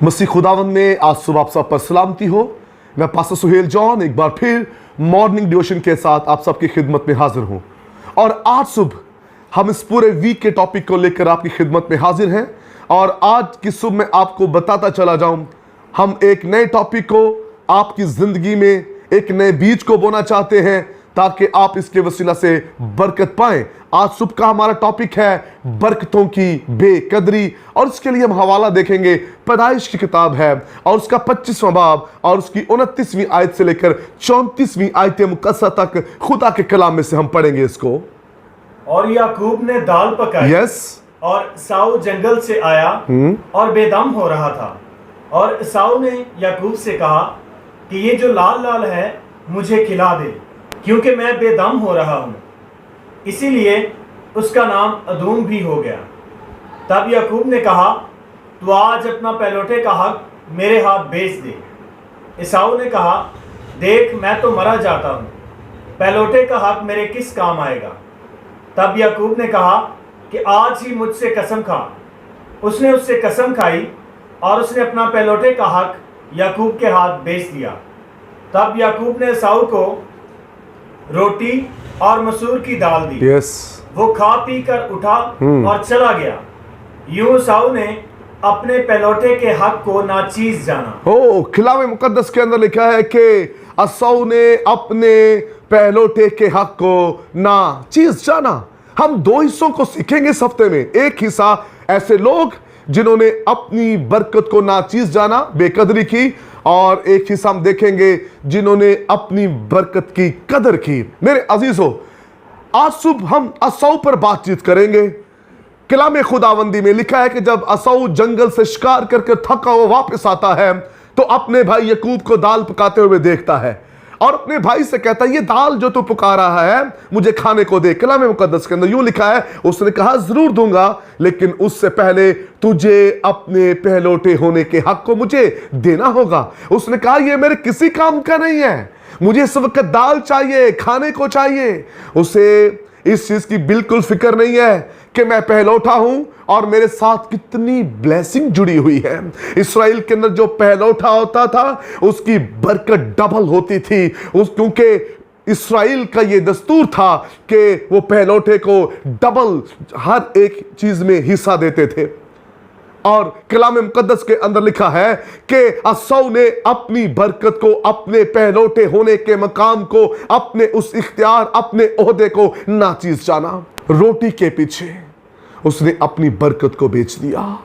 मसीह खुदावंद में आज सुबह आप सब पर सलामती हो। मैं पास्टर सुहेल जॉन एक बार फिर मॉर्निंग डिवोशन के साथ आप सबकी खिदमत में हाजिर हूं। और आज सुबह हम इस पूरे वीक के टॉपिक को लेकर आपकी खिदमत में हाजिर हैं। और आज की सुबह मैं आपको बताता चला जाऊं, हम एक नए टॉपिक को आपकी जिंदगी में एक नए बीज को बोना चाहते हैं ताकि आप इसके वसीला से बरकत पाएं। आज सुबह का हमारा टॉपिक है बरकतों की बेकदरी, और इसके लिए हम हवाला देखेंगे पैदाइश की किताब है और उसका 25वां बाब और उसकी 29वीं आयत से लेकर 34वीं आयत मुकद्दसा तक खुदा के कलाम में से हम पढ़ेंगे इसको। और याकूब ने दाल पकाई। यस। और साऊ जंगल से आया और बेदम हो रहा था। और साऊ ने याकूब से कहा कि ये जो लाल लाल है मुझे खिला दे, क्योंकि मैं बेदम हो रहा हूँ। इसीलिए उसका नाम अदूम भी हो गया। तब याकूब ने कहा, तू आज अपना पहलौठे का हक मेरे हाथ बेच दे। एसाऊ ने कहा, देख मैं तो मरा जाता हूँ, पहलौठे का हक मेरे किस काम आएगा। तब याकूब ने कहा कि आज ही मुझसे कसम खा। उसने उससे कसम खाई और उसने अपना पहलौठे का हक याकूब के हाथ बेच दिया। तब याकूब ने एसाऊ को रोटी और मसूर की दाल दी। वो खा पी कर उठा और चला गया। यूं एसाऊ ने अपने पहलौठे के हक को नाचीज जाना। कलाम मुकद्दस के अंदर लिखा है कि एसाऊ ने अपने पहलौठे के हक को नाचीज जाना। हम दो हिस्सों को सीखेंगे इस हफ्ते में। एक हिस्सा ऐसे लोग जिन्होंने अपनी बरकत को नाचीज जाना, बेकदरी की, और एक हिस्सा हम देखेंगे जिन्होंने अपनी बरकत की कदर की। मेरे अजीजों, आज सुबह हम एसाऊ पर बातचीत करेंगे। कलाम खुदावंदी में लिखा है कि जब एसाऊ जंगल से शिकार करके थका हुआ वापस आता है तो अपने भाई याकूब को दाल पकाते हुए देखता है और अपने भाई से कहता है, ये दाल जो तू पका रहा है मुझे खाने को दे। कलाम मुकद्दस के अंदर यूं लिखा है, उसने कहा जरूर दूंगा, लेकिन उससे पहले तुझे अपने पहलौठे होने के हक को मुझे देना होगा। उसने कहा, ये मेरे किसी काम का नहीं है, मुझे इस वक्त दाल चाहिए, खाने को चाहिए। उसे इस चीज की बिल्कुल फिक्र नहीं है कि मैं पहलौठा हूं और मेरे साथ कितनी ब्लेसिंग जुड़ी हुई है। इस्राएल के अंदर जो पहलौठा होता था उसकी बरकत डबल होती थी, क्योंकि इस्राएल का ये दस्तूर था कि वो पहलौठे को डबल हर एक चीज में हिस्सा देते थे। और कलाम मुकद्दस के अंदर लिखा है कि एसाऊ ने अपनी बरकत को, अपने पहलौठे होने के मकाम को, अपने उस इख्तियार, अपने ओहदे को नाचीज जाना। रोटी के पीछे उसने अपनी बरकत को बेच दिया।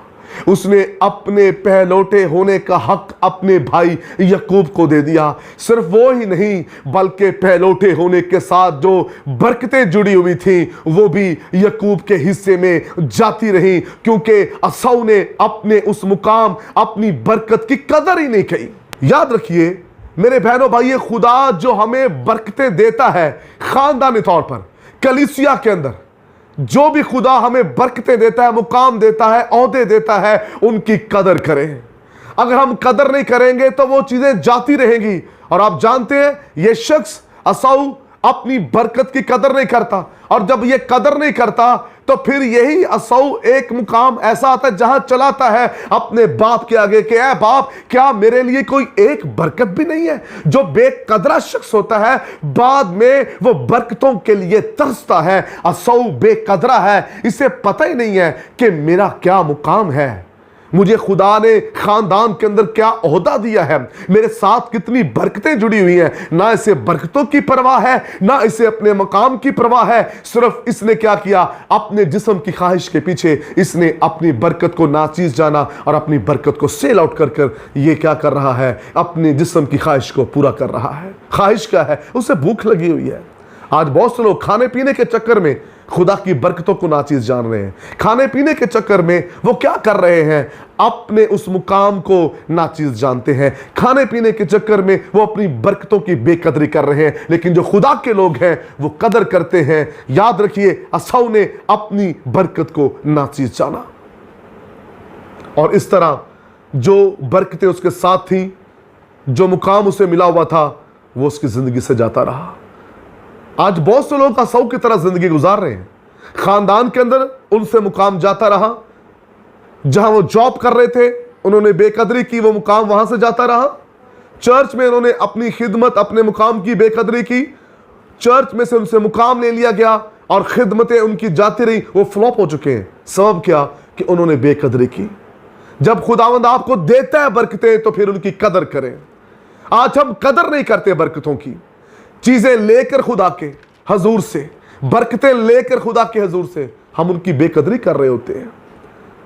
उसने अपने पहलौठे होने का हक अपने भाई याकूब को दे दिया। सिर्फ वो ही नहीं, बल्कि पहलौठे होने के साथ जो बरकतें जुड़ी हुई थी वो भी याकूब के हिस्से में जाती रही, क्योंकि एसाऊ ने अपने उस मुकाम, अपनी बरकत की कदर ही नहीं की। याद रखिए मेरे बहनों भाइयों, खुदा जो हमें बरकतें देता है खानदानी तौर पर, कलीसिया के अंदर जो भी खुदा हमें बरकतें देता है, मुकाम देता है, ओहदे देता है, उनकी कदर करें। अगर हम कदर नहीं करेंगे तो वो चीजें जाती रहेंगी। और आप जानते हैं ये शख्स एसाऊ अपनी बरकत की कदर नहीं करता, और जब ये कदर नहीं करता तो फिर यही एसाऊ एक मुकाम ऐसा आता है जहां चलाता है अपने बाप के आगे कि ऐ बाप, क्या मेरे लिए कोई एक बरकत भी नहीं है। जो बेकदरा शख्स होता है बाद में वो बरकतों के लिए तरसता है। एसाऊ बेकदरा है, इसे पता ही नहीं है कि मेरा क्या मुकाम है, मुझे खुदा ने खानदान के अंदर क्या ओहदा दिया है, मेरे साथ कितनी बरकतें जुड़ी हुई हैं। ना इसे बरकतों की परवाह है, ना इसे अपने मकाम की परवाह है। सिर्फ इसने क्या किया, अपने जिस्म की ख्वाहिश के पीछे इसने अपनी बरकत को नाचीज जाना और अपनी बरकत को सेल आउट कर कर ये क्या कर रहा है, अपने जिस्म की ख्वाहिश को पूरा कर रहा है। ख्वाहिश क्या है, उसे भूख लगी हुई है। आज बहुत से लोग खाने पीने के चक्कर में खुदा की बरकतों को नाचीज जान रहे हैं। खाने पीने के चक्कर में वो क्या कर रहे हैं, अपने उस मुकाम को नाचीज जानते हैं। खाने पीने के चक्कर में वो अपनी बरकतों की बेकदरी कर रहे हैं। लेकिन जो खुदा के लोग हैं वो कदर करते हैं। याद रखिए एसाऊ ने अपनी बरकत को नाचीज जाना, और इस तरह जो बरकतें उसके साथ थी, जो मुकाम उसे मिला हुआ था, वो उसकी जिंदगी से जाता रहा। आज बहुत से लोग एसाऊ की तरह जिंदगी गुजार रहे हैं। खानदान के अंदर उनसे मुकाम जाता रहा, जहां वो जॉब कर रहे थे उन्होंने बेकदरी की, वो मुकाम वहां से जाता रहा। चर्च में उन्होंने अपनी खिदमत, अपने मुकाम की बेकदरी की, चर्च में से उनसे मुकाम ले लिया गया और खिदमतें उनकी जाती रही, वो फ्लॉप हो चुके हैं। सबब क्या? कि उन्होंने बेकदरी की। जब खुदावंद आपको देता है बरकतें तो फिर उनकी कदर करें। आज हम कदर नहीं करते बरकतों की, चीजें लेकर खुदा के हजूर से, बरकतें लेकर खुदा के हजूर से हम उनकी बेकदरी कर रहे होते हैं।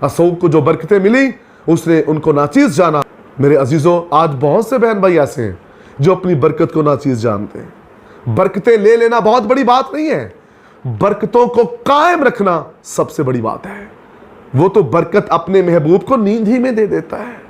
असौ को जो बरकतें मिली उसने उनको नाचीज जाना। मेरे अजीजों, आज बहुत से बहन भाई ऐसे हैं जो अपनी बरकत को नाचीज जानते हैं। बरकतें ले लेना बहुत बड़ी बात नहीं है, बरकतों को कायम रखना सबसे बड़ी बात है। वो तो बरकत अपने महबूब को नींद ही में दे देता है।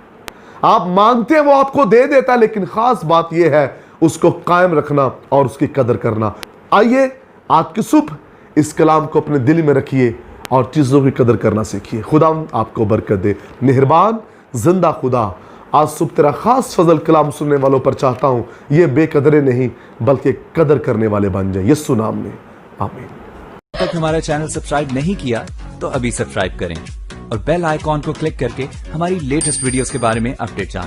आप मांगते हैं वो आपको दे देता है, लेकिन खास बात यह है उसको कायम रखना और उसकी कदर करना। आइए आज की सुबह इस कलाम को अपने दिल में रखिए और चीजों की कदर करना सीखिए। खुदा आपको बरकत दे। मेहरबान जिंदा खुदा, आज सुबह तेरा खास फजल कलाम सुनने वालों पर चाहता हूं ये बेकदरे नहीं बल्कि कदर करने वाले बन जाए, यीशु नाम में, आमीन। तक हमारा चैनल सब्सक्राइब नहीं किया तो अभी सब्सक्राइब करें और बेल आइकॉन को क्लिक करके हमारी लेटेस्ट वीडियोस के बारे में अपडेट जानें।